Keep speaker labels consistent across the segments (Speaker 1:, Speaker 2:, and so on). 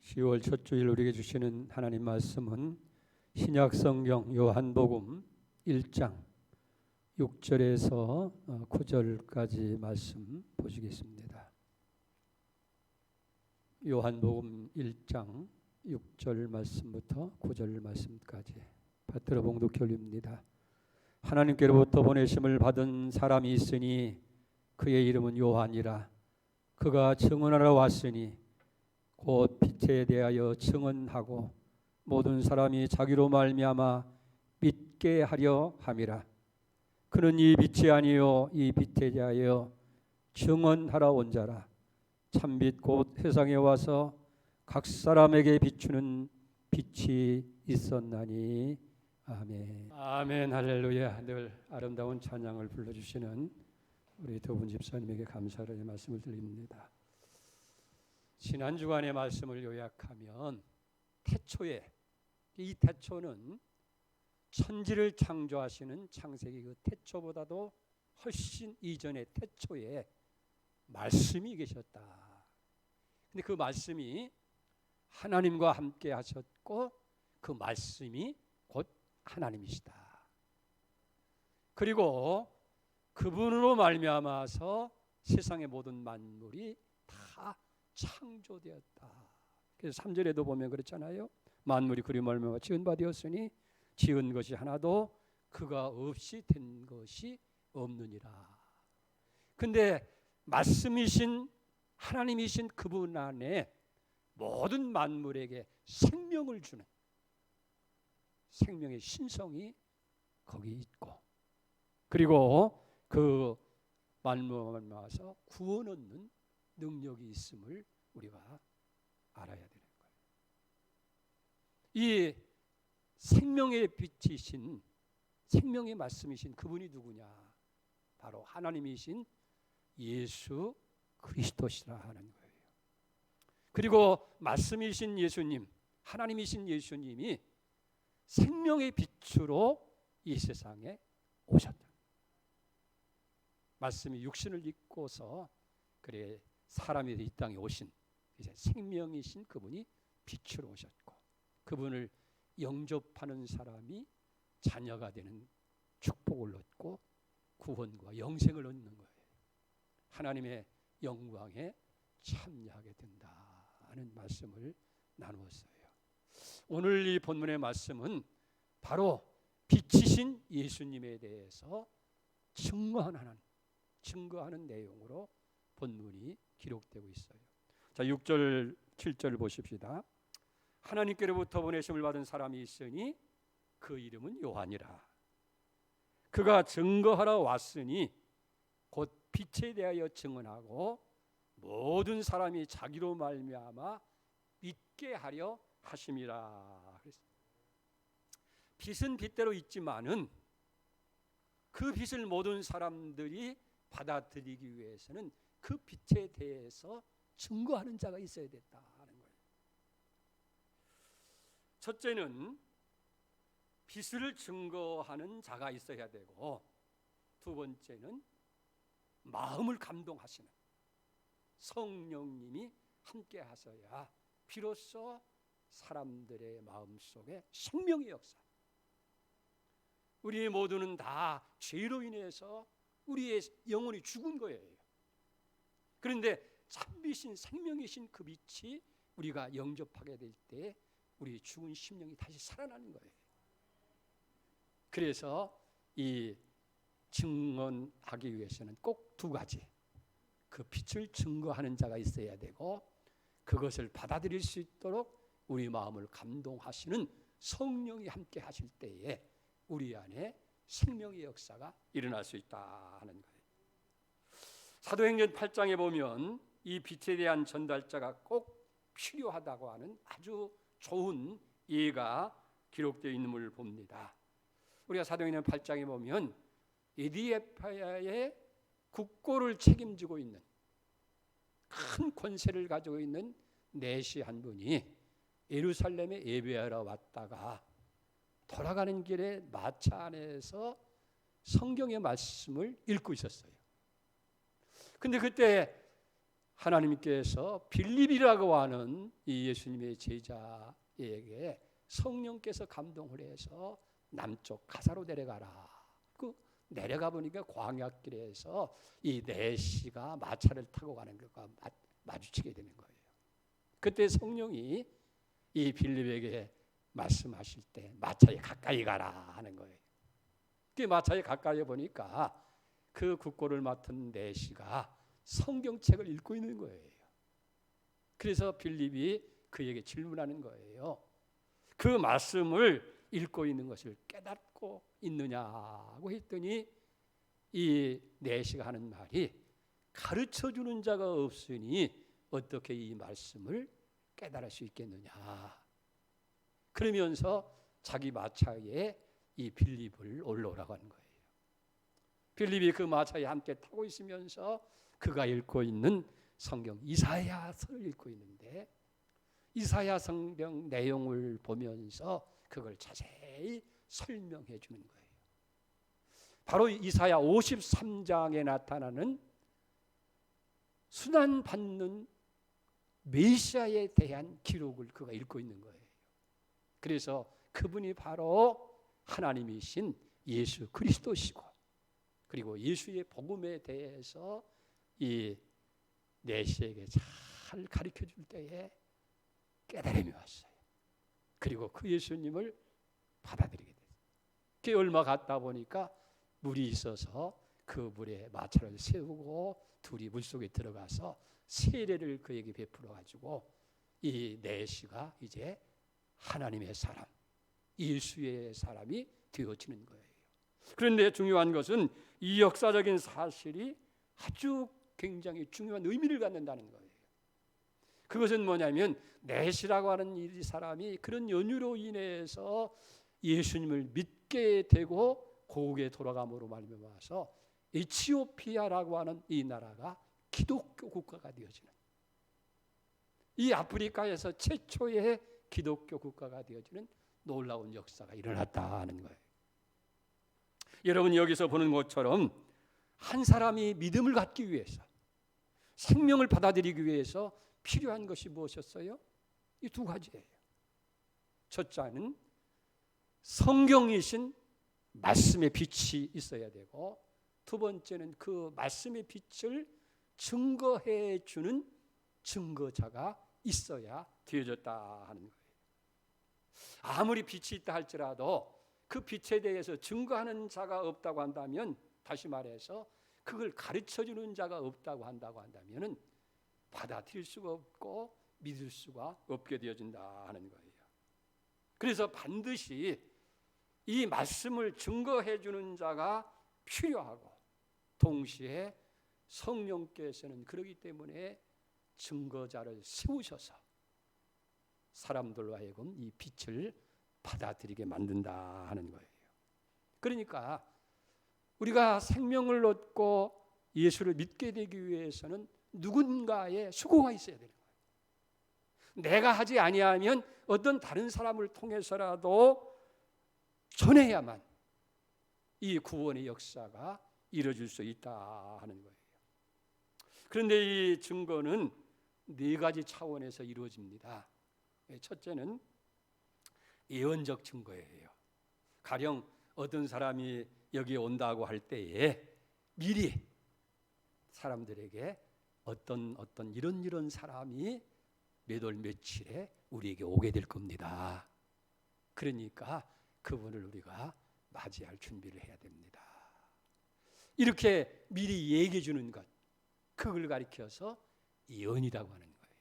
Speaker 1: 10월 첫 주일 우리에게 주시는 하나님 말씀은 신약성경 요한복음 1장 6절에서 9절까지 말씀 보시겠습니다. 요한복음 1장 6절 말씀부터 9절 말씀까지 받들어 봉독해 올립니다. 하나님께로부터 보내심을 받은 사람이 있으니 그의 이름은 요한이라. 그가 증언하러 왔으니 곧 빛에 대하여 증언하고 모든 사람이 자기로 말미암아 믿게 하려 함이라. 그는 이 빛이 아니요 이 빛에 대하여 증언하러 온 자라. 참빛 곧 세상에 와서 각 사람에게 비추는 빛이 있었나니. 아멘. 아멘. 할렐루야. 늘 아름다운 찬양을 불러주시는 우리 도분 집사님에게 감사의 말씀을 드립니다. 지난 주간의 말씀을 요약하면 태초에, 이 태초는 천지를 창조하시는 창세기 그 태초보다도 훨씬 이전의 태초에 말씀이 계셨다. 근데 그 말씀이 하나님과 함께 하셨고 그 말씀이 곧 하나님이시다. 그리고 그분으로 말미암아서 세상의 모든 만물이 다 창조되었다. 그래서 3절에도 보면 그렇잖아요. 만물이 그리 말미암아 지은 바 되었으니 지은 것이 하나도 그가 없이 된 것이 없느니라. 근데 말씀이신 하나님이신 그분 안에 모든 만물에게 생명을 주는 생명의 신성이 거기 있고, 그리고 그 만물에 나와서 구원 얻는 능력이 있음을 우리가 알아야 되는 거예요. 이 생명의 빛이신 생명의 말씀이신 그분이 누구냐? 바로 하나님이신 예수 그리스도시라 하는 거예요. 그리고 말씀이신 예수님, 하나님이신 예수님이 생명의 빛으로 이 세상에 오셨다. 말씀이 육신을 입고서 그래 사람이 이 땅에 오신 이제 생명이신 그분이 빛으로 오셨고, 그분을 영접하는 사람이 자녀가 되는 축복을 얻고 구원과 영생을 얻는 거예요. 하나님의 영광에 참여하게 된다는 말씀을 나누었어요. 오늘 이 본문의 말씀은 바로 빛이신 예수님에 대해서 증거하는 내용으로 본문이 기록되고 있어요. 자, 6절 7절 보십시다. 하나님께로부터 보내심을 받은 사람이 있으니 그 이름은 요한이라. 그가 증거하러 왔으니 곧 빛에 대하여 증언하고 모든 사람이 자기로 말미암아 믿게 하려 하심이라. 빛은 빛대로 있지만은 그 빛을 모든 사람들이 받아들이기 위해서는 그 빛에 대해서 증거하는 자가 있어야 됐다 하는 거예요. 첫째는 빛을 증거하는 자가 있어야 되고, 두 번째는 마음을 감동하시는 성령님이 함께 하셔야 비로소 사람들의 마음속에 생명의 역사. 우리 모두는 다 죄로 인해서 우리의 영혼이 죽은 거예요. 그런데 참빛인 생명이신 그 빛이 우리가 영접하게 될 때 우리 죽은 심령이 다시 살아나는 거예요. 그래서 이 증언하기 위해서는 꼭 두 가지, 그 빛을 증거하는 자가 있어야 되고, 그것을 받아들일 수 있도록 우리 마음을 감동하시는 성령이 함께 하실 때에 우리 안에 생명의 역사가 일어날 수 있다 하는 거예요. 사도행전 8장에 보면 이 빛에 대한 전달자가 꼭 필요하다고 하는 아주 좋은 예가 기록되어 있는 걸 봅니다. 우리가 사도행전 8장에 보면 에디오피아의 국고를 책임지고 있는 큰 권세를 가지고 있는 내시 한 분이 예루살렘에 예배하러 왔다가 돌아가는 길에 마차 안에서 성경의 말씀을 읽고 있었어요. 근데 그때 하나님께서 빌립이라고 하는 이 예수님의 제자에게 성령께서 감동을 해서 남쪽 가사로 내려가라. 그 내려가 보니까 광야길에서 이 내시가 마차를 타고 가는 것과 마주치게 되는 거예요. 그때 성령이 이 빌립에게 말씀하실 때 마차에 가까이 가라 하는 거예요. 그 마차에 가까이 보니까 그 국고를 맡은 내시가 성경책을 읽고 있는 거예요. 그래서 빌립이 그에게 질문하는 거예요. 그 말씀을 읽고 있는 것을 깨닫고 있느냐고 했더니 이 내시가 하는 말이 가르쳐주는 자가 없으니 어떻게 이 말씀을 깨달을 수 있겠느냐. 그러면서 자기 마차에 이 빌립을 올라오라고 하는 거예요. 빌립이 그 마차에 함께 타고 있으면서 그가 읽고 있는 성경 이사야서를 읽고 있는데 이사야 성경 내용을 보면서 그걸 자세히 설명해 주는 거예요. 바로 이사야 53장에 나타나는 순환받는 메시아에 대한 기록을 그가 읽고 있는 거예요. 그래서 그분이 바로 하나님이신 예수 그리스도시고 그리고 예수의 복음에 대해서 이 내시에게 잘 가르쳐 줄 때에 깨달음이 왔어요. 그리고 그 예수님을 받아들이게 됐어요. 그 얼마 갔다 보니까 물이 있어서 그 물에 마차를 세우고 둘이 물속에 들어가서 세례를 그에게 베풀어 가지고 이 내시가 이제 하나님의 사람, 예수의 사람이 되어지는 거예요. 그런데 중요한 것은 이 역사적인 사실이 아주 굉장히 중요한 의미를 갖는다는 거예요. 그것은 뭐냐면 내시라고 하는 이 사람이 그런 연유로 인해서 예수님을 믿게 되고 고국에 돌아감으로 말미암아서 에티오피아라고 하는 이 나라가 기독교 국가가 되어지는, 이 아프리카에서 최초의 기독교 국가가 되어지는 놀라운 역사가 일어났다 하는 거예요. 여러분 여기서 보는 것처럼 한 사람이 믿음을 갖기 위해서, 생명을 받아들이기 위해서 필요한 것이 무엇이었어요? 이 두 가지예요. 첫째는 성경이신 말씀의 빛이 있어야 되고, 두 번째는 그 말씀의 빛을 증거해 주는 증거자가 있어야 되어졌다 하는 거예요. 아무리 빛이 있다 할지라도 그 빛에 대해서 증거하는 자가 없다고 한다면, 다시 말해서 그걸 가르쳐주는 자가 없다고 한다면 받아들일 수가 없고 믿을 수가 없게 되어진다 하는 거예요. 그래서 반드시 이 말씀을 증거해 주는 자가 필요하고, 동시에 성령께서는 그러기 때문에 증거자를 세우셔서 사람들로 하여금 이 빛을 받아들이게 만든다 하는 거예요. 그러니까 우리가 생명을 얻고 예수를 믿게 되기 위해서는 누군가의 수고가 있어야 되는 거예요. 내가 하지 아니하면 어떤 다른 사람을 통해서라도 전해야만 이 구원의 역사가 이루어질 수 있다 하는 거예요. 그런데 이 증거는 네 가지 차원에서 이루어집니다. 첫째는 예언적 증거예요. 가령 어떤 사람이 여기 온다고 할 때에 미리 사람들에게 어떤 이런 사람이 몇 월 며칠에 우리에게 오게 될 겁니다. 그러니까 그분을 우리가 맞이할 준비를 해야 됩니다. 이렇게 미리 얘기해 주는 것, 그걸 가리켜서 예언이라고 하는 거예요.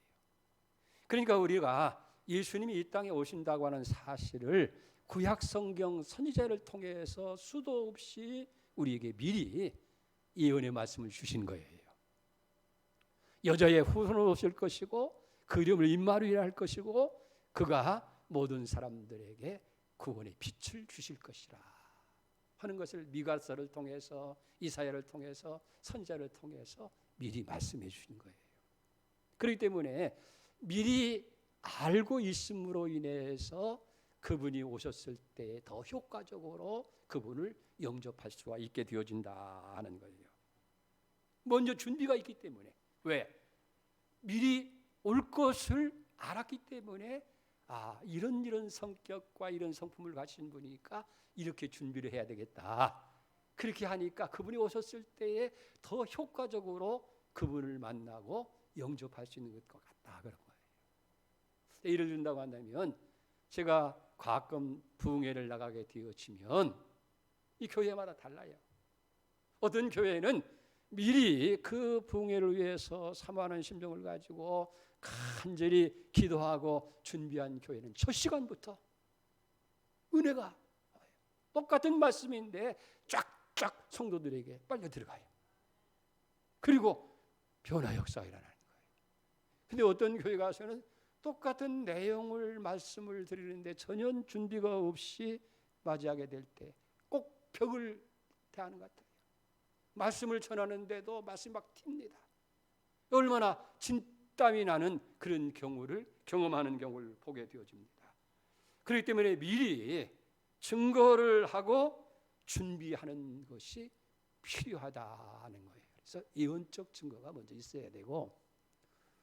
Speaker 1: 그러니까 우리가 예수님이 이 땅에 오신다고 하는 사실을 구약 성경 선지자를 통해서 수도 없이 우리에게 미리 예언의 말씀을 주신 거예요. 여자의 후손으로 오실 것이고 그 이름을 임마누엘 할 것이고 그가 모든 사람들에게 구원의 빛을 주실 것이라 하는 것을 미가서를 통해서, 이사야를 통해서, 선지자를 통해서 미리 말씀해 주신 거예요. 그렇기 때문에 미리 알고 있음으로 인해서 그분이 오셨을 때 더 효과적으로 그분을 영접할 수가 있게 되어진다 하는 거예요. 먼저 준비가 있기 때문에. 왜? 미리 올 것을 알았기 때문에 이런 성격과 이런 성품을 가진 분이니까 이렇게 준비를 해야 되겠다. 그렇게 하니까 그분이 오셨을 때에 더 효과적으로 그분을 만나고 영접할 수 있는 것 같다, 그런 거예요. 예를 든다고 한다면 제가 가끔 부흥회를 나가게 되어지면 이 교회마다 달라요. 어떤 교회는 미리 그 부흥회를 위해서 사모하는 심정을 가지고 간절히 기도하고 준비한 교회는 첫 시간부터 은혜가 똑같은 말씀인데 쫙쫙 성도들에게 빨려 들어가요. 그리고 변화 역사가 일어나는 거예요. 근데 어떤 교회 가서는 똑같은 내용을 말씀을 드리는데 전혀 준비가 없이 맞이하게 될 때 꼭 벽을 대하는 것 같아요. 말씀을 전하는데도 말씀이 막 튑니다. 얼마나 진땀이 나는 그런 경우를 경험하는 경우를 보게 되어집니다. 그렇기 때문에 미리 증거를 하고 준비하는 것이 필요하다는 거예요. 그래서 예언적 증거가 먼저 있어야 되고,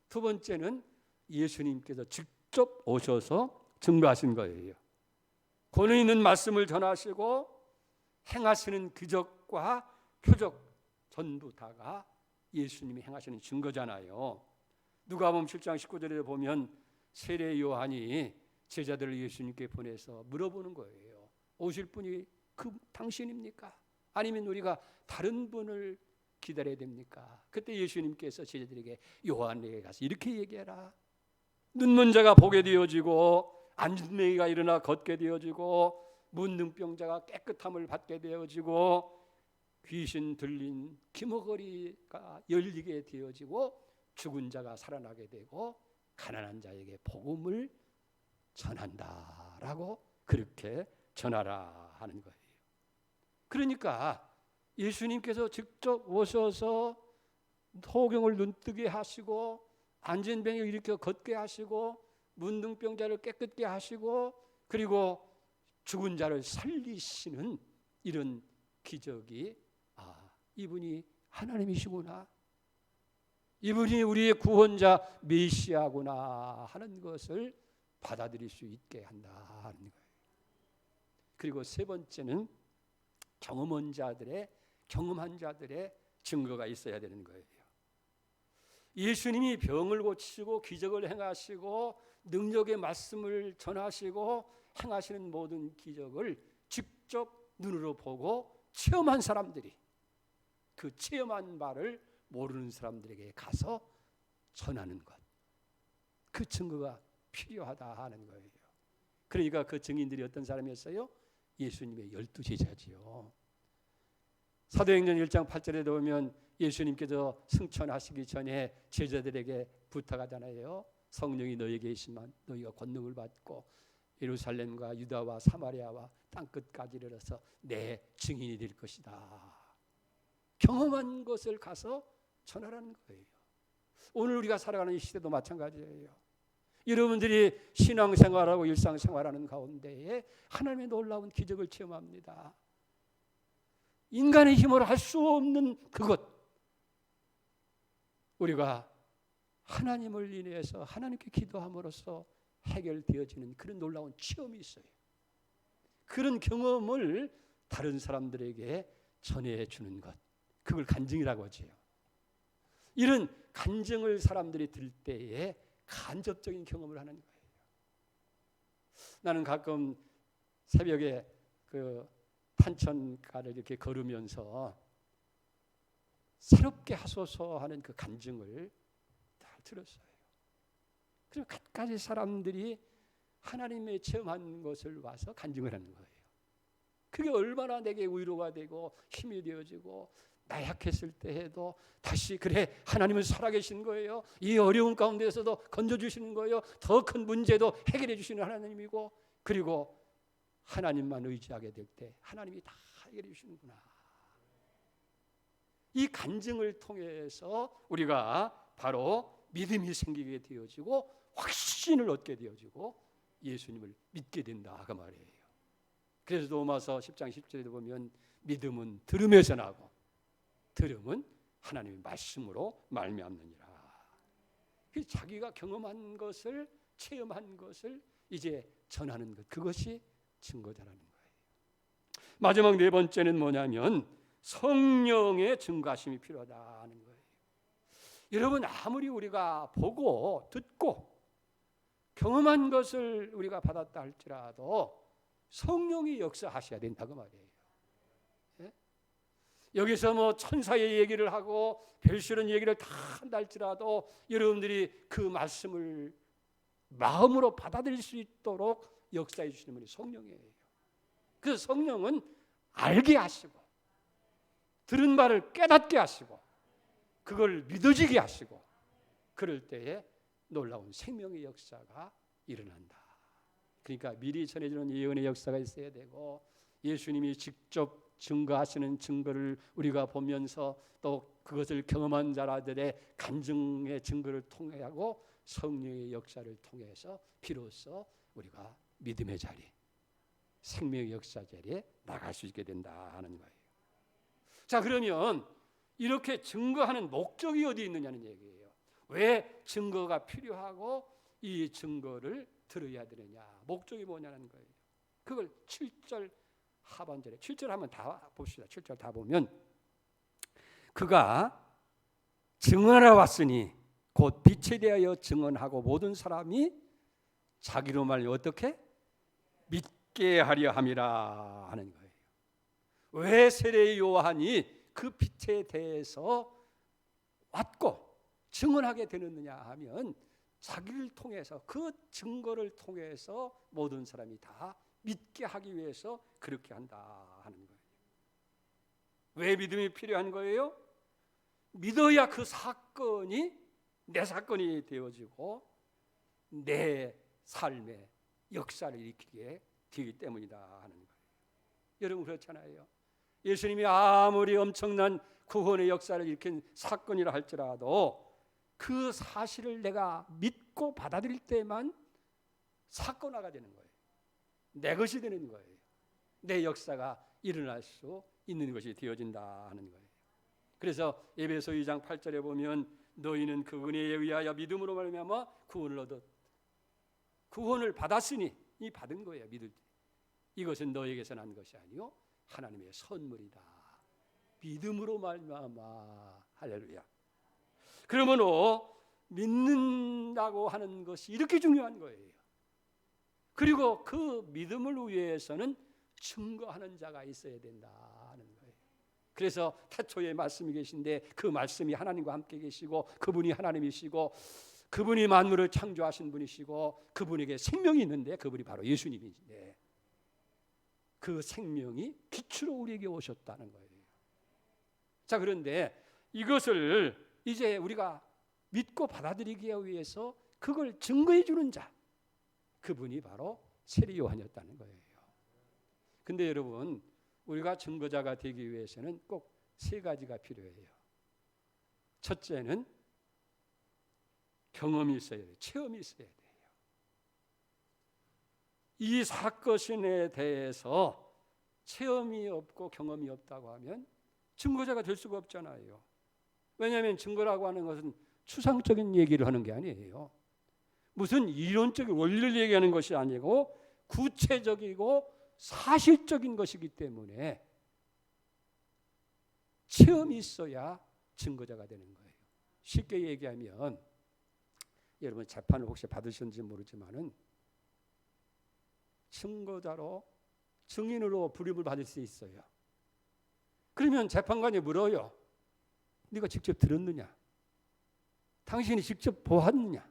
Speaker 1: 두 번째는 예수님께서 직접 오셔서 증거하신 거예요. 권위 있는 말씀을 전하시고 행하시는 기적과 표적 전부 다가 예수님이 행하시는 증거잖아요. 누가복음 7장 19절에 보면 세례 요한이 제자들을 예수님께 보내서 물어보는 거예요. 오실 분이 그 당신입니까? 아니면 우리가 다른 분을 기다려야 됩니까? 그때 예수님께서 제자들에게 요한에게 가서 이렇게 얘기해라. 눈먼 자가 보게 되어지고 안진뱅이가 일어나 걷게 되어지고 문둥병자가 깨끗함을 받게 되어지고 귀신 들린 기머거리가 열리게 되어지고 죽은 자가 살아나게 되고 가난한 자에게 복음을 전한다라고 그렇게 전하라 하는 거예요. 그러니까 예수님께서 직접 오셔서 소경을 눈뜨게 하시고 안진뱅이를 일으켜 걷게 하시고 문둥병자를 깨끗게 하시고 그리고 죽은 자를 살리시는 이런 기적이 이분이 하나님이시구나, 이분이 우리의 구원자 메시아구나 하는 것을 받아들일 수 있게 한다 하는 거예요. 그리고 세 번째는 경험한 자들의 증거가 있어야 되는 거예요. 예수님이 병을 고치시고 기적을 행하시고 능력의 말씀을 전하시고 행하시는 모든 기적을 직접 눈으로 보고 체험한 사람들이 그 체험한 바를 모르는 사람들에게 가서 전하는 것, 그 증거가 필요하다 하는 거예요. 그러니까 그 증인들이 어떤 사람이었어요? 예수님의 12제자지요. 사도행전 1장 8절에 보면 예수님께서 승천하시기 전에 제자들에게 부탁하잖아요. 성령이 너희에게 있으면 너희가 권능을 받고 예루살렘과 유다와 사마리아와 땅끝까지 이르러서 내 증인이 될 것이다. 경험한 것을 가서 전하라는 거예요. 오늘 우리가 살아가는 이 시대도 마찬가지예요. 여러분들이 신앙생활하고 일상생활하는 가운데에 하나님의 놀라운 기적을 체험합니다. 인간의 힘으로 할 수 없는 그것, 우리가 하나님을 인해서 하나님께 기도함으로써 해결되어지는 그런 놀라운 체험이 있어요. 그런 경험을 다른 사람들에게 전해주는 것, 그걸 간증이라고 하죠. 이런 간증을 사람들이 들 때에 간접적인 경험을 하는 거예요. 나는 가끔 새벽에 그 탄천가를 이렇게 걸으면서 새롭게 하소서 하는 그 간증을 다 들었어요. 그리고 갖가지 사람들이 하나님의 체험한 것을 와서 간증을 하는 거예요. 그게 얼마나 내게 위로가 되고 힘이 되어지고 나약했을 때에도 다시 그래 하나님은 살아계신 거예요. 이 어려운 가운데서도 건져주시는 거예요. 더 큰 문제도 해결해 주시는 하나님이고 그리고 하나님만 의지하게 될 때 하나님이 다 해결해 주시는구나. 이 간증을 통해서 우리가 바로 믿음이 생기게 되어지고 확신을 얻게 되어지고 예수님을 믿게 된다 그 말이에요. 그래서 로마서 10장 10절에 보면 믿음은 들음에서 나고 들음은 하나님의 말씀으로 말미암느니라. 자기가 경험한 것을, 체험한 것을 이제 전하는 것, 그것이 증거자라는 거예요. 마지막 네 번째는 뭐냐면 성령의 증거하심이 필요하다는 거예요. 여러분, 아무리 우리가 보고 듣고 경험한 것을 우리가 받았다 할지라도 성령이 역사하셔야 된다고 말이에요. 예? 여기서 뭐 천사의 얘기를 하고 별시런 얘기를 다 한다 할지라도 여러분들이 그 말씀을 마음으로 받아들일 수 있도록 역사해 주시는 분이 성령이에요. 그 성령은 알게 하시고 들은 말을 깨닫게 하시고 그걸 믿어지게 하시고 그럴 때에 놀라운 생명의 역사가 일어난다. 그러니까 미리 전해주는 예언의 역사가 있어야 되고 예수님이 직접 증거하시는 증거를 우리가 보면서 또 그것을 경험한 자들의 간증의 증거를 통하고 성령의 역사를 통해서 비로소 우리가 믿음의 자리, 생명의 역사 자리에 나갈 수 있게 된다 하는 거예요. 자, 그러면 이렇게 증거하는 목적이 어디 있느냐는 얘기예요. 왜 증거가 필요하고 이 증거를 들어야 되느냐, 목적이 뭐냐는 거예요. 그걸 7절 하반절에 7절 한번 다 봅시다. 7절 다 보면 그가 증언하러 왔으니 곧 빛에 대하여 증언하고 모든 사람이 자기로 말하여 어떻게 믿게 하려 함이라 하는 거예요. 왜 세례 요한이 그 빛에 대해서 왔고 증언하게 되느냐 하면 자기를 통해서 그 증거를 통해서 모든 사람이 다 믿게 하기 위해서 그렇게 한다 하는 거예요. 왜 믿음이 필요한 거예요? 믿어야 그 사건이 내 사건이 되어지고 내 삶의 역사를 일으키게 되기 때문이다 하는 거예요. 여러분 그렇잖아요. 예수님이 아무리 엄청난 구원의 역사를 일으킨 사건이라 할지라도 그 사실을 내가 믿고 받아들일 때만 사건화가 되는 거예요. 내 것이 되는 거예요. 내 역사가 일어날 수 있는 것이 되어진다 하는 거예요. 그래서 에베소 2장 8절에 보면 너희는 그 은혜에 의하여 믿음으로 말미암아 구원을 받았으니 이 받은 거예요. 믿을 때 이것은 너에게서 난 것이 아니요 하나님의 선물이다. 믿음으로 말미암아. 할렐루야. 그러므로 믿는다고 하는 것이 이렇게 중요한 거예요. 그리고 그 믿음을 위해서는 증거하는 자가 있어야 된다 하는 거예요. 그래서 태초에 말씀이 계신데 그 말씀이 하나님과 함께 계시고 그분이 하나님이시고 그분이 만물을 창조하신 분이시고 그분에게 생명이 있는데 그분이 바로 예수님이신데 그 생명이 빛으로 우리에게 오셨다는 거예요. 자, 그런데 이것을 이제 우리가 믿고 받아들이기 위해서 그걸 증거해 주는 자, 그분이 바로 세례 요한이었다는 거예요. 근데 여러분, 우리가 증거자가 되기 위해서는 꼭 세 가지가 필요해요. 첫째는 경험이 있어야 돼요. 체험이 있어야 돼요. 이 사건에 대해서 체험이 없고 경험이 없다고 하면 증거자가 될 수가 없잖아요. 왜냐하면 증거라고 하는 것은 추상적인 얘기를 하는 게 아니에요. 무슨 이론적인 원리를 얘기하는 것이 아니고 구체적이고 사실적인 것이기 때문에 체험이 있어야 증거자가 되는 거예요. 쉽게 얘기하면 여러분 재판을 혹시 받으셨는지 모르지만은 증거자로 증인으로 불임을 받을 수 있어요. 그러면 재판관이 물어요. 네가 직접 들었느냐? 당신이 직접 보았느냐?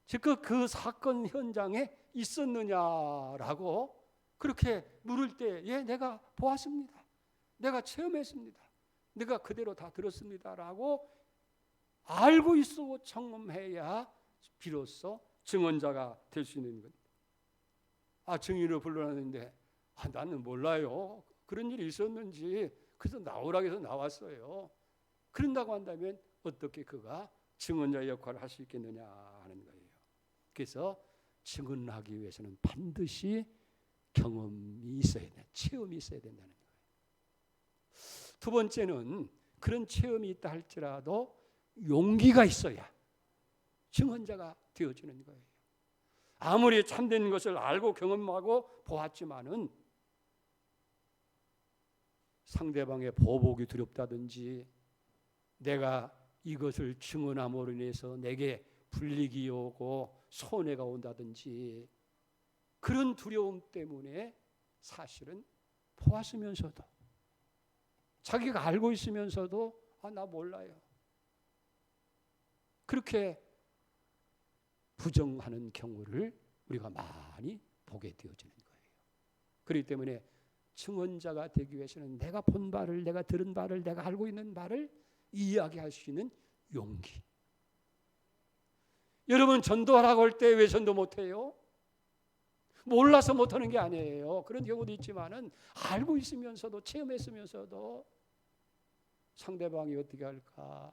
Speaker 1: 즉각 그 사건 현장에 있었느냐라고 그렇게 물을 때 예, 내가 보았습니다. 내가 체험했습니다. 내가 그대로 다 들었습니다라고 알고 있어 청험해야 비로소 증언자가 될 수 있는 것. 증인으로 불러놨는데 나는 몰라요. 그런 일이 있었는지 그래서 나오라고 해서 나왔어요. 그런다고 한다면 어떻게 그가 증언자의 역할을 할 수 있겠느냐 하는 거예요. 그래서 증언하기 위해서는 반드시 경험이 있어야 돼, 체험이 있어야 된다는 거예요. 두 번째는 그런 체험이 있다 할지라도 용기가 있어야 증언자가 되어지는 거예요. 아무리 참된 것을 알고 경험하고 보았지만은 상대방의 보복이 두렵다든지 내가 이것을 증언함으로 인해서 내게 불이익이 오고 손해가 온다든지 그런 두려움 때문에 사실은 보았으면서도 자기가 알고 있으면서도 나 몰라요. 그렇게 부정하는 경우를 우리가 많이 보게 되어지는 거예요. 그렇기 때문에 증언자가 되기 위해서는 내가 본 바를, 내가 들은 바를, 내가 알고 있는 바를 이야기할 수 있는 용기. 여러분 전도하라고 할 때 왜 전도 못해요? 몰라서 못하는 게 아니에요. 그런 경우도 있지만은 알고 있으면서도 체험했으면서도 상대방이 어떻게 할까,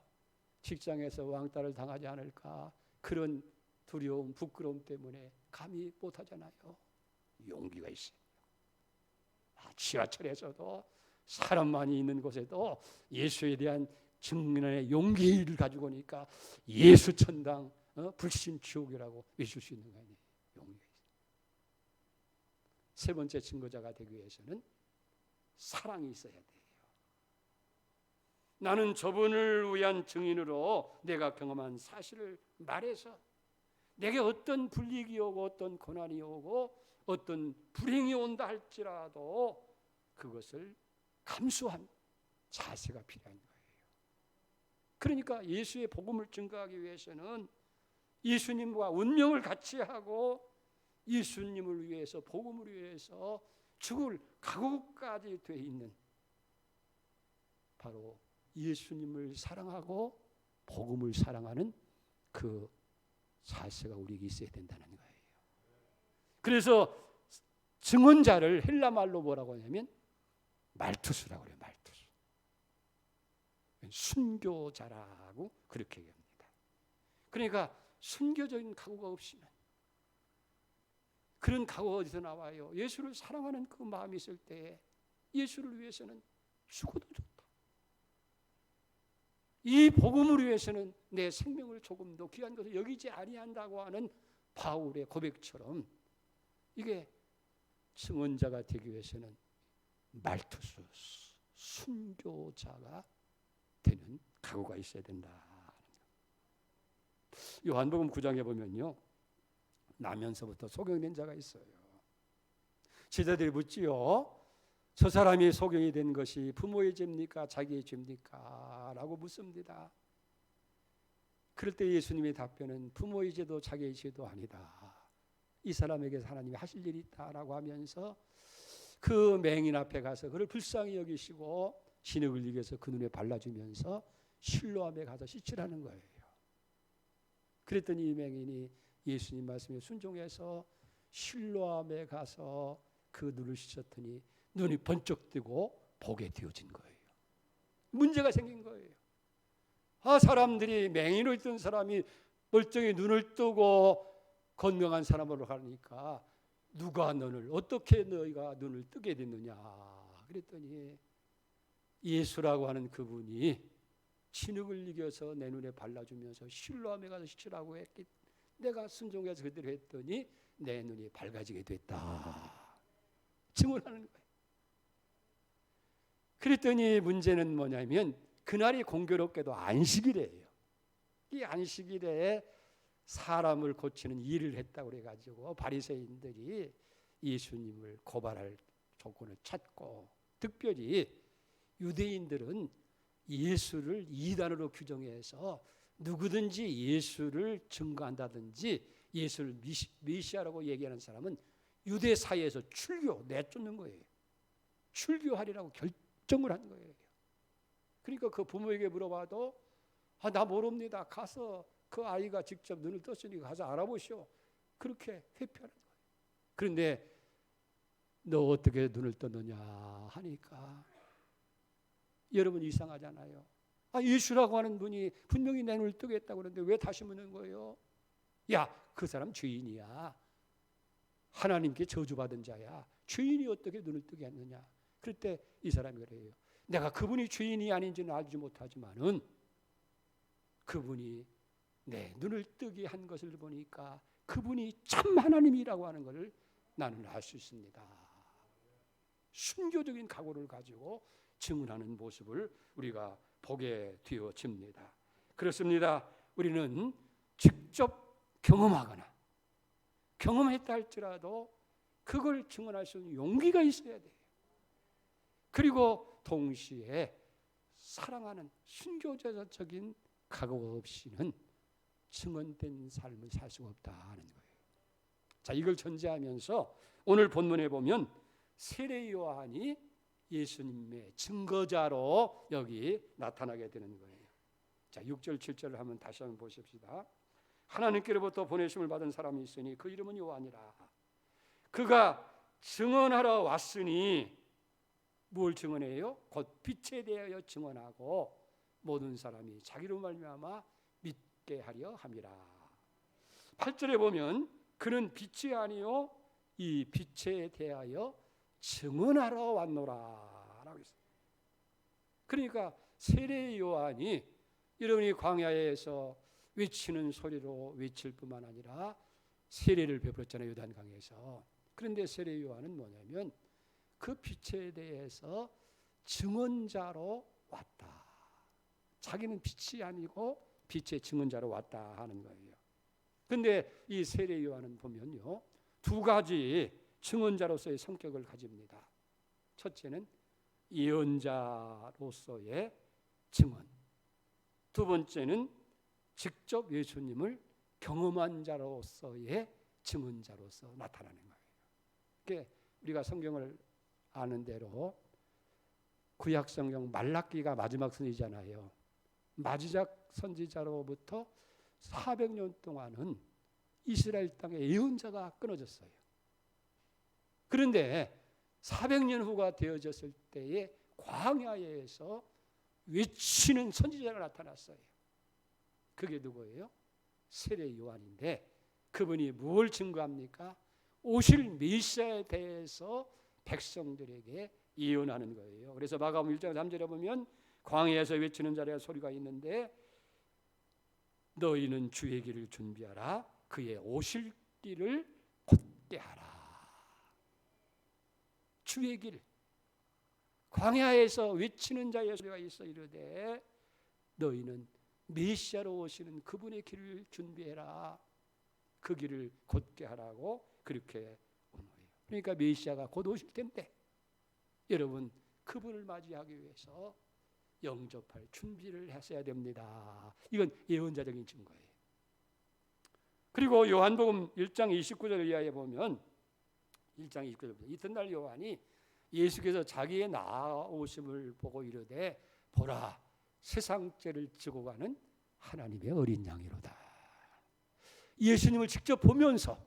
Speaker 1: 직장에서 왕따를 당하지 않을까, 그런 두려움, 부끄러움 때문에 감히 못하잖아요. 용기가 있어요. 지하철에서도 사람 많이 있는 곳에도 예수에 대한 증언의 용기를 가지고 오니까 예수 천당, 불신 지옥이라고 외칠 수 있는 거 아니에요. 용기가 있어요. 세 번째 증거자가 되기 위해서는 사랑이 있어야 돼요. 나는 저분을 위한 증인으로 내가 경험한 사실을 말해서 내게 어떤 불이익이 오고 어떤 고난이 오고 어떤 불행이 온다 할지라도 그것을 감수한 자세가 필요한 거예요. 그러니까 예수의 복음을 증거하기 위해서는 예수님과 운명을 같이 하고 예수님을 위해서, 복음을 위해서 죽을 각오까지 돼 있는 바로 예수님을 사랑하고 복음을 사랑하는 그 자세가 우리에게 있어야 된다는 거예요. 그래서 증언자를 헬라 말로 뭐라고 하냐면 말투스라고 해요. 말투스. 순교자라고 그렇게 얘기합니다. 그러니까 순교적인 각오가 없으면, 그런 각오가 어디서 나와요? 예수를 사랑하는 그 마음이 있을 때 예수를 위해서는 죽어도 좋다. 이 복음을 위해서는 내 생명을 조금도 귀한 것을 여기지 아니한다고 하는 바울의 고백처럼 이게 증언자가 되기 위해서는 말투수, 순교자가 되는 각오가 있어야 된다. 요한복음 9장에 보면요, 나면서부터 소경된 자가 있어요. 제자들이 묻지요. 저 사람이 소경이 된 것이 부모의 죄입니까? 자기의 죄입니까? 라고 묻습니다. 그럴 때 예수님의 답변은 부모의 죄도 자기의 죄도 아니다. 이 사람에게 하나님이 하실 일이 있다라고 하면서 그 맹인 앞에 가서 그를 불쌍히 여기시고 진흙을 이겨서 그 눈에 발라주면서 실로암에 가서 씻으라는 거예요. 그랬더니 이 맹인이 예수님 말씀에 순종해서 실로암에 가서 그 눈을 씻었더니 눈이 번쩍 뜨고 보게 되어진 거예요. 문제가 생긴 거예요. 사람들이 맹인을 뜬 사람이 멀쩡히 눈을 뜨고 건명한 사람으로 가니까 누가 너를, 어떻게 너희가 눈을 뜨게 됐느냐 그랬더니 예수라고 하는 그분이 진흙을 이겨서 내 눈에 발라주면서 실로암에 가서 씻으라고 했기, 내가 순종해서 그대로 했더니 내 눈이 밝아지게 됐다. 증언하는 거예요. 그랬더니 문제는 뭐냐면 그날이 공교롭게도 안식일이에요. 이 안식일에 사람을 고치는 일을 했다고 그래가지고 바리새인들이 예수님을 고발할 조건을 찾고, 특별히 유대인들은 예수를 이단으로 규정해서 누구든지 예수를 증거한다든지 예수를 메시아라고 얘기하는 사람은 유대 사회에서 내쫓는 거예요. 출교하리라고 결정을 한 거예요. 그러니까 그 부모에게 물어봐도 나 모릅니다. 가서 그 아이가 직접 눈을 떴으니까 가서 알아보시오. 그렇게 회피하는 거예요. 그런데 너 어떻게 눈을 떴느냐 하니까 여러분 이상하잖아요. 예수라고 하는 분이 분명히 내 눈을 뜨게 했다고 그러는데 왜 다시 묻는 거예요? 야, 그 사람 죄인이야. 하나님께 저주받은 자야. 죄인이 어떻게 눈을 뜨게 했느냐. 그럴 때 이 사람이 그래요. 내가 그분이 죄인이 아닌지는 알지 못하지만은 그분이 내 눈을 뜨게 한 것을 보니까 그분이 참 하나님이라고 하는 것을 나는 알 수 있습니다. 순교적인 각오를 가지고 증언하는 모습을 우리가 보게 되어집니다. 그렇습니다. 우리는 직접 경험하거나 경험했다 할지라도 그걸 증언할 수 있는 용기가 있어야 돼요. 그리고 동시에 사랑하는 순교자적인 각오 없이는 증언된 삶을 살 수가 없다 하는 거예요. 자, 이걸 전제하면서 오늘 본문에 보면 세례 요한이 예수님의 증거자로 여기 나타나게 되는 거예요. 자, 6절 7절을 한번 다시 한번 보십시다. 하나님께로부터 보내심을 받은 사람이 있으니 그 이름은 요한이라. 그가 증언하러 왔으니 뭘 증언해요? 곧 빛에 대하여 증언하고 모든 사람이 자기로 말미암아 믿게 하려 함이라. 8절에 보면 그는 빛이 아니요 이 빛에 대하여 증언하러 왔노라 라고 했어요. 그러니까 세례 요한이 여러분이 광야에서 외치는 소리로 외칠 뿐만 아니라 세례를 베풀었잖아요, 요단강에서. 그런데 세례 요한은 뭐냐면 그 빛에 대해서 증언자로 왔다. 자기는 빛이 아니고 빛의 증언자로 왔다 하는 거예요. 그런데 이 세례 요한은 보면요, 두 가지 증언자로서의 성격을 가집니다. 첫째는 예언자로서의 증언, 두 번째는 직접 예수님을 경험한 자로서의 증언자로서 나타나는 거예요. 그러니까 우리가 성경을 아는 대로 구약 성경 말라기가 마지막 선지자잖아요. 마지막 선지자로부터 400년 동안은 이스라엘 땅에 예언자가 끊어졌어요. 그런데 400년 후가 되어졌을 때에 광야에서 외치는 선지자가 나타났어요. 그게 누구예요? 세례 요한인데 그분이 뭘 증거합니까? 오실 메시아에 대해서 백성들에게 예언하는 거예요. 그래서 마가복음 1장 3절에 보면 광야에서 외치는 자의 소리가 있는데 너희는 주의 길을 준비하라. 그의 오실 길을 곧게 하라. 주의 길, 광야에서 외치는 자의 소리가 있어 이르되 너희는 메시아로 오시는 그분의 길을 준비해라. 그 길을 곧게 하라고 그렇게 온 거예요. 그러니까 메시아가 곧 오실 텐데 여러분 그분을 맞이하기 위해서 영접할 준비를 하셔야 됩니다. 이건 예언자적인 증거예요. 그리고 요한복음 1장 29절 이하에 보면 1장 29절 이튿날 요한이 예수께서 자기의 나오심을 보고 이르되 보라 세상 죄를 지고 가는 하나님의 어린 양이로다. 예수님을 직접 보면서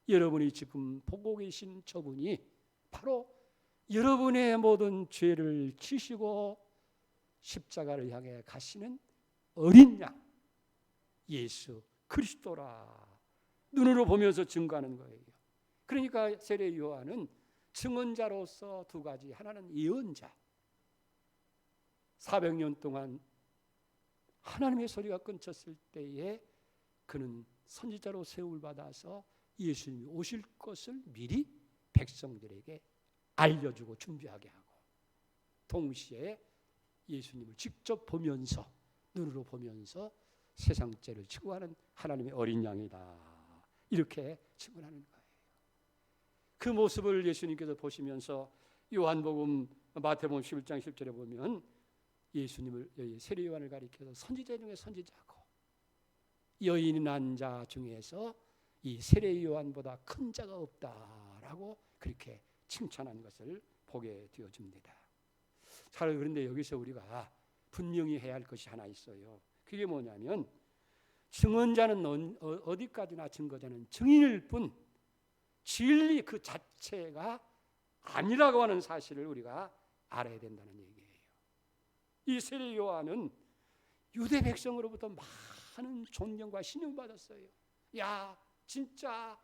Speaker 1: 여러분이 지금 보고 계신 저분이 바로 여러분의 모든 죄를 지시고 십자가를 향해 가시는 어린 양 예수 그리스도라 눈으로 보면서 증거하는 거예요. 그러니까 세례 요한은 증언자로서 두 가지, 하나는 예언자. 400년 동안 하나님의 소리가 끊겼을 때에 그는 선지자로 세움을 받아서 예수님이 오실 것을 미리 백성들에게 알려주고 준비하게 하고 동시에 예수님을 직접 보면서 눈으로 보면서 세상 죄를 치고하는 하나님의 어린 양이다. 이렇게 증언하는 거예요. 그 모습을 예수님께서 보시면서 요한복음 마태복음 11장 10절에 보면 예수님을 세례 요한을 가리켜서 선지자 중에 선지자고 여인이 난 자 중에서 이 세례 요한보다 큰 자가 없다라고 그렇게 칭찬한 것을 보게 되어집니다. 자, 그런데 여기서 우리가 분명히 해야 할 것이 하나 있어요. 그게 뭐냐면 증언자는 어디까지나 증거자는 증인일 뿐 진리 그 자체가 아니라고 하는 사실을 우리가 알아야 된다는 얘기예요. 이 세례 요한은 유대 백성으로부터 많은 존경과 신용을 받았어요. 야, 진짜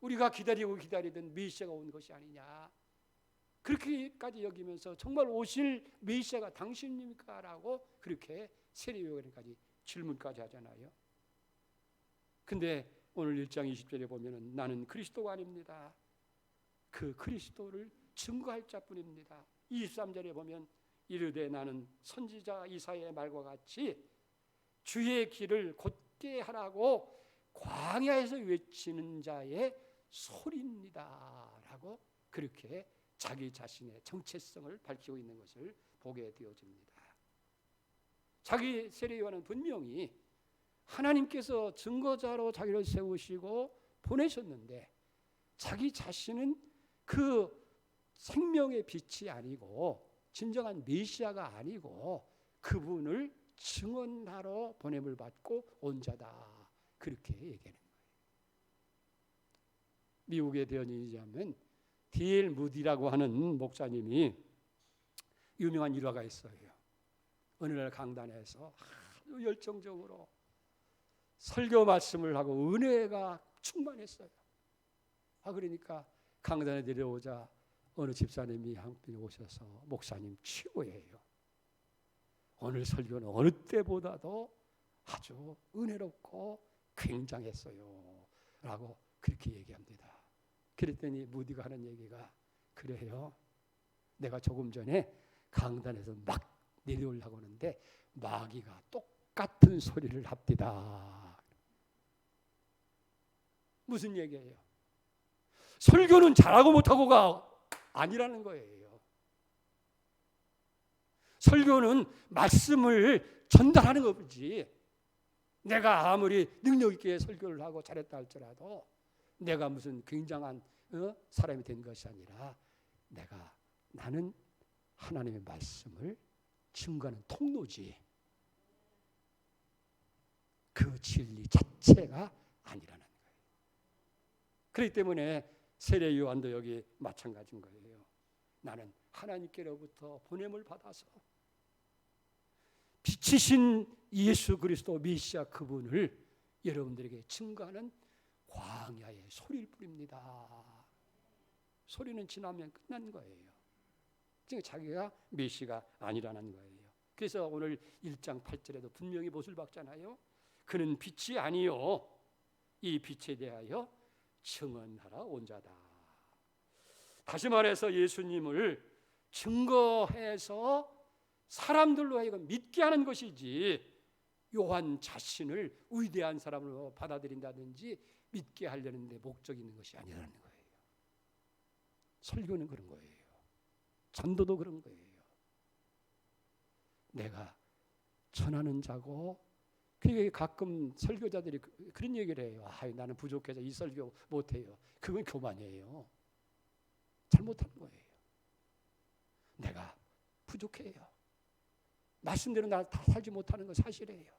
Speaker 1: 우리가 기다리던 메시아가 온 것이 아니냐. 그렇게까지 여기면서 정말 오실 메시아가 당신입니까? 라고 그렇게 세례 요한까지 질문까지 하잖아요. 근데 오늘 1장 20절에 보면은 나는 그리스도가 아닙니다. 그 그리스도를 증거할 자뿐입니다. 23절에 보면 이르되 나는 선지자 이사야의 말과 같이 주의 길을 곧게 하라고 광야에서 외치는 자의 소리입니다 라고 그렇게 자기 자신의 정체성을 밝히고 있는 것을 보게 되어집니다. 자기 세례요한은 분명히 하나님께서 증거자로 자기를 세우시고 보내셨는데 자기 자신은 그 생명의 빛이 아니고 진정한 메시아가 아니고 그분을 증언하러 보냄을 받고 온 자다 그렇게 얘기하는 거예요. 미국의 대언인이자면 D.L. 무디라고 하는 목사님이 유명한 일화가 있어요. 어느 날 강단에서 아주 열정적으로 설교 말씀을 하고 은혜가 충만했어요. 그러니까 강단에 내려오자 어느 집사님이 한 분이 오셔서 목사님 최고예요. 오늘 설교는 어느 때보다도 아주 은혜롭고 굉장했어요 라고 그렇게 얘기합니다. 그랬더니 무디가 하는 얘기가 그래요. 내가 조금 전에 강단에서 막 내려오려고 하는데 마귀가 똑같은 소리를 합디다. 무슨 얘기예요? 설교는 잘하고 못하고가 아니라는 거예요. 설교는 말씀을 전달하는 거지. 내가 아무리 능력 있게 설교를 하고 잘했다 할지라도 내가 무슨 굉장한 사람이 된 것이 아니라 나는 하나님의 말씀을 증거하는 통로지. 그 진리 자체가 아니라는 거예요. 그렇기 때문에 세례 요한도 여기 마찬가지인 거예요. 나는 하나님께로부터 보냄을 받아서 빛이신 예수 그리스도 메시아 그분을 여러분들에게 증거하는 광야의 소리일 뿐입니다. 소리는 지나면 끝난 거예요. 지금 자기가 메시아가 아니라는 거예요. 그래서 오늘 1장 8절에도 분명히 못을 박잖아요. 그는 빛이 아니요 이 빛에 대하여 증언하러 온 자다. 다시 말해서 예수님을 증거해서 사람들로 하여금 믿게 하는 것이지 요한 자신을 위대한 사람으로 받아들인다든지 믿게 하려는 데 목적이 있는 것이 아니라는 거예요. 설교는 그런 거예요. 전도도 그런 거예요. 내가 전하는 자고 그게 가끔 설교자들이 그런 얘기를 해요. 나는 부족해서 이 설교 못해요. 그건 교만이에요. 잘못한 거예요. 내가 부족해요. 말씀대로 나 다 살지 못하는 건 사실이에요.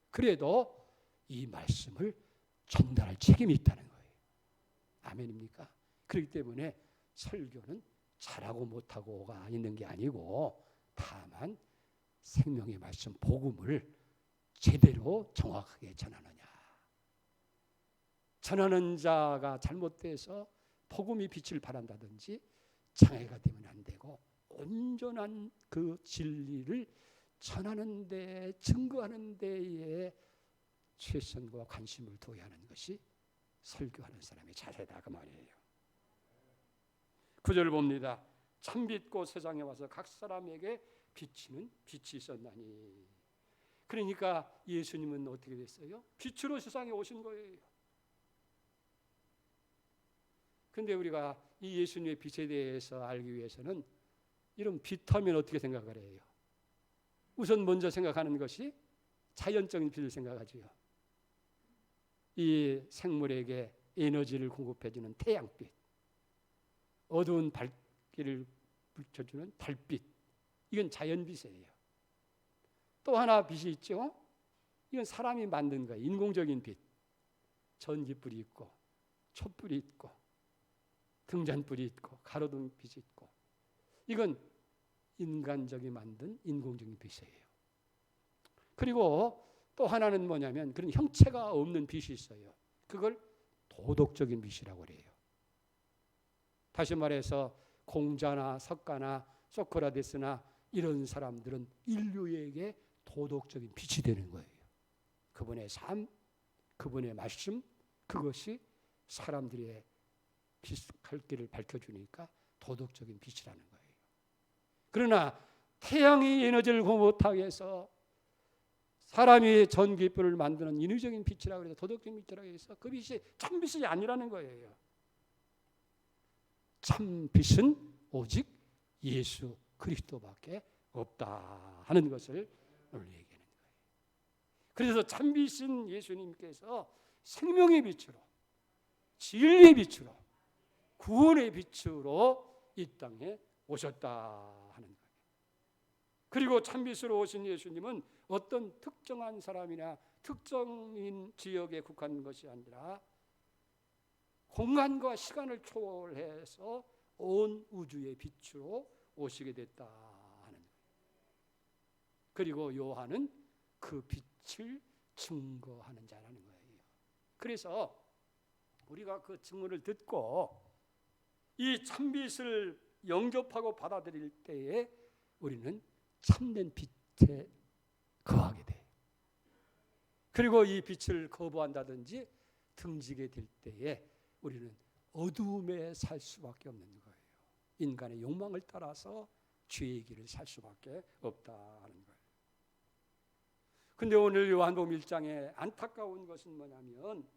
Speaker 1: 그래도 이 말씀을 전달할 책임이 있다는 거예요. 아멘입니까? 그렇기 때문에 설교는 잘하고 못하고가 있는 게 아니고 다만 생명의 말씀 복음을 제대로 정확하게 전하느냐. 전하는 자가 잘못돼서 복음이 빛을 발한다든지 장애가 되면 안 되고 온전한 그 진리를 전하는 데 증거하는 데에 최선과 관심을 두어야 하는 것이 설교하는 사람의 자세다 그 말이에요. 9절 봅니다. 참빛고 세상에 와서 각 사람에게 비치는 빛이 있었나니. 그러니까 예수님은 어떻게 됐어요? 빛으로 세상에 오신 거예요. 근데 우리가 이 예수님의 빛에 대해서 알기 위해서는 이런 빛하면 어떻게 생각을 해요? 우선 먼저 생각하는 것이 자연적인 빛을 생각하지요. 이 생물에게 에너지를 공급해주는 태양빛, 어두운 밝기를 비춰주는 달빛, 이건 자연빛이에요. 또 하나 빛이 있죠. 이건 사람이 만든 거예요. 인공적인 빛. 전기불이 있고 촛불이 있고 등잔불이 있고 가로등 빛이 있고 이건 인간적이 만든 인공적인 빛이에요. 그리고 또 하나는 뭐냐면 그런 형체가 없는 빛이 있어요. 그걸 도덕적인 빛이라고 그래요. 다시 말해서 공자나 석가나 소크라테스나 이런 사람들은 인류에게 도덕적인 빛이 되는 거예요. 그분의 삶, 그분의 말씀, 그것이 사람들의 갈 길을 밝혀주니까 도덕적인 빛이라는 거예요. 그러나 태양이 에너지를 공급 못하게 해서 사람이 전기불을 만드는 인위적인 빛이라고 해서 도덕적인 빛이라고 해서 그 빛이 참 빛이 아니라는 거예요. 참 빛은 오직 예수 그리스도밖에 없다 하는 것을 오늘 얘기하는 거예요. 그래서 참 빛인 예수님께서 생명의 빛으로, 진리의 빛으로, 구원의 빛으로 이 땅에 오셨다 하는 거예요. 그리고 참빛으로 오신 예수님은 어떤 특정한 사람이나 특정인 지역에 국한한 것이 아니라 공간과 시간을 초월해서 온 우주의 빛으로 오시게 됐다 하는 거예요. 그리고 요한은 그 빛을 증거하는 자라는 거예요. 그래서 우리가 그 증언을 듣고 이 참빛을 영접하고 받아들일 때에 우리는 참된 빛에 거하게 돼요. 그리고 이 빛을 거부한다든지 등지게 될 때에 우리는 어두움에 살 수밖에 없는 거예요. 인간의 욕망을 따라서 죄의 길을 살 수밖에 없다는 거예요. 근데 오늘 요한복음 1장에 안타까운 것은 뭐냐면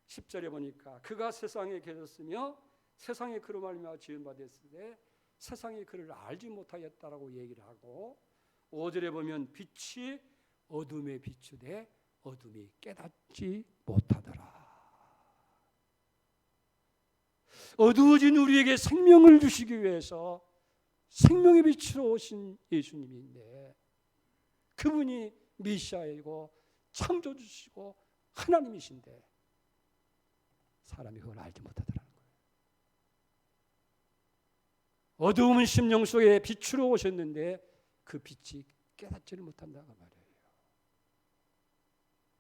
Speaker 1: 10절에 보니까 그가 세상에 계셨으며 세상에 그로 말미암아 지은 바 됐을 때 세상이 그를 알지 못하였다라고 얘기를 하고 5절에 보면 빛이 어둠에 비추되 어둠이 깨닫지 못하더라. 어두워진 우리에게 생명을 주시기 위해서 생명의 빛으로 오신 예수님인데 그분이 메시아이고 창조주시고 하나님이신데 사람이 그걸 알지 못하더라는 거예요. 어두운 심령 속에 빛으로 오셨는데 그 빛이 깨닫지를 못한다고 말이에요.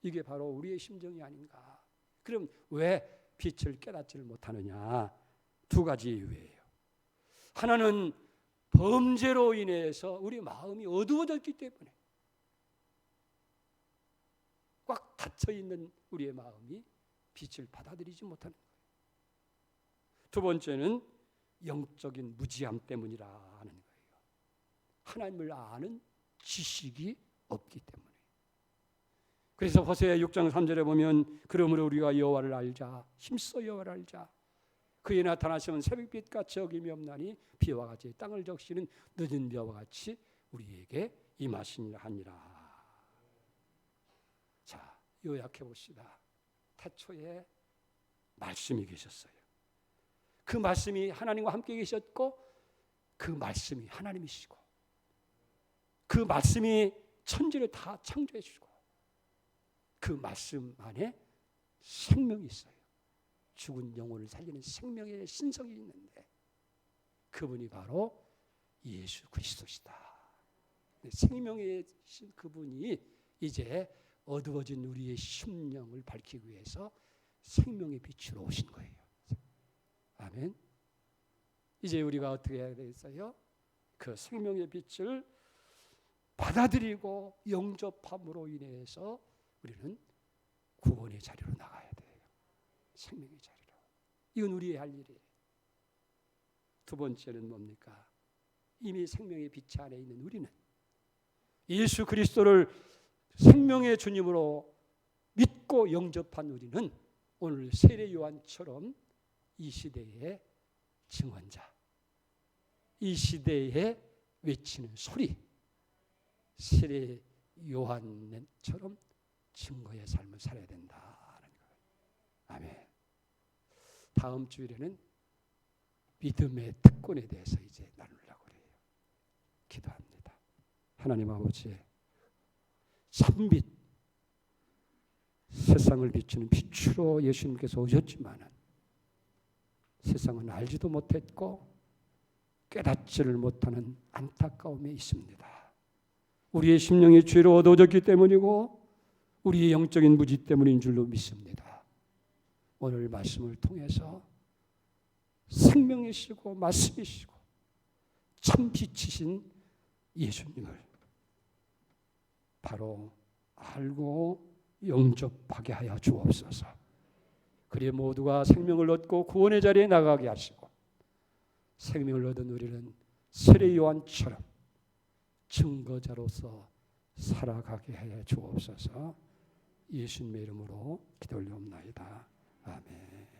Speaker 1: 이게 바로 우리의 심정이 아닌가. 그럼 왜 빛을 깨닫지를 못하느냐? 두 가지 이유예요. 하나는 범죄로 인해서 우리 마음이 어두워졌기 때문에 꽉 닫혀 있는 우리의 마음이 빛을 받아들이지 못하는 거예요. 두 번째는 영적인 무지함 때문이라 하는 거예요. 하나님을 아는 지식이 없기 때문에. 그래서 호세아 6장 3절에 보면 그러므로 우리가 여호와를 알자, 힘써 여호와를 알자. 그의 나타나시면 새벽빛같이 어김이 없나니 비와 같이 땅을 적시는 늦은 비와 같이 우리에게 임하시니라 하니라. 자, 요약해 봅시다. 태초에 말씀이 계셨어요. 그 말씀이 하나님과 함께 계셨고 그 말씀이 하나님이시고 그 말씀이 천지를 다 창조해 주시고 그 말씀 안에 생명이 있어요. 죽은 영혼을 살리는 생명의 신성이 있는데 그분이 바로 예수 그리스도시다. 생명의 그분이 이제 어두워진 우리의 심령을 밝히기 위해서 생명의 빛으로 오신 거예요. 아멘. 이제 우리가 어떻게 해야 되겠어요? 그 생명의 빛을 받아들이고 영접함으로 인해서 우리는 구원의 자리로 나가야 돼요. 생명의 자리로. 이건 우리의 할 일이에요. 두 번째는 뭡니까? 이미 생명의 빛 안에 있는 우리는 예수 그리스도를 생명의 주님으로 믿고 영접한 우리는 오늘 세례 요한처럼 이 시대의 증언자, 이 시대에 외치는 소리, 세례 요한처럼 증거의 삶을 살아야 된다는 거예요. 아멘. 다음 주일에는 믿음의 특권에 대해서 이제 나누려고 해요. 기도합니다. 하나님 아버지, 참빛, 세상을 비추는 빛으로 예수님께서 오셨지만은 세상은 알지도 못했고 깨닫지를 못하는 안타까움이 있습니다. 우리의 심령이 죄로 어두워졌기 때문이고 우리의 영적인 무지 때문인 줄로 믿습니다. 오늘 말씀을 통해서 생명이시고 말씀이시고 참 빛이신 예수님을 바로 알고 영접하게 하여 주옵소서. 그리해 모두가 생명을 얻고 구원의 자리에 나가게 하시고 생명을 얻은 우리는 세례 요한처럼 증거자로서 살아가게 해 주옵소서. 예수님의 이름으로 기도 올리옵나이다. 아멘.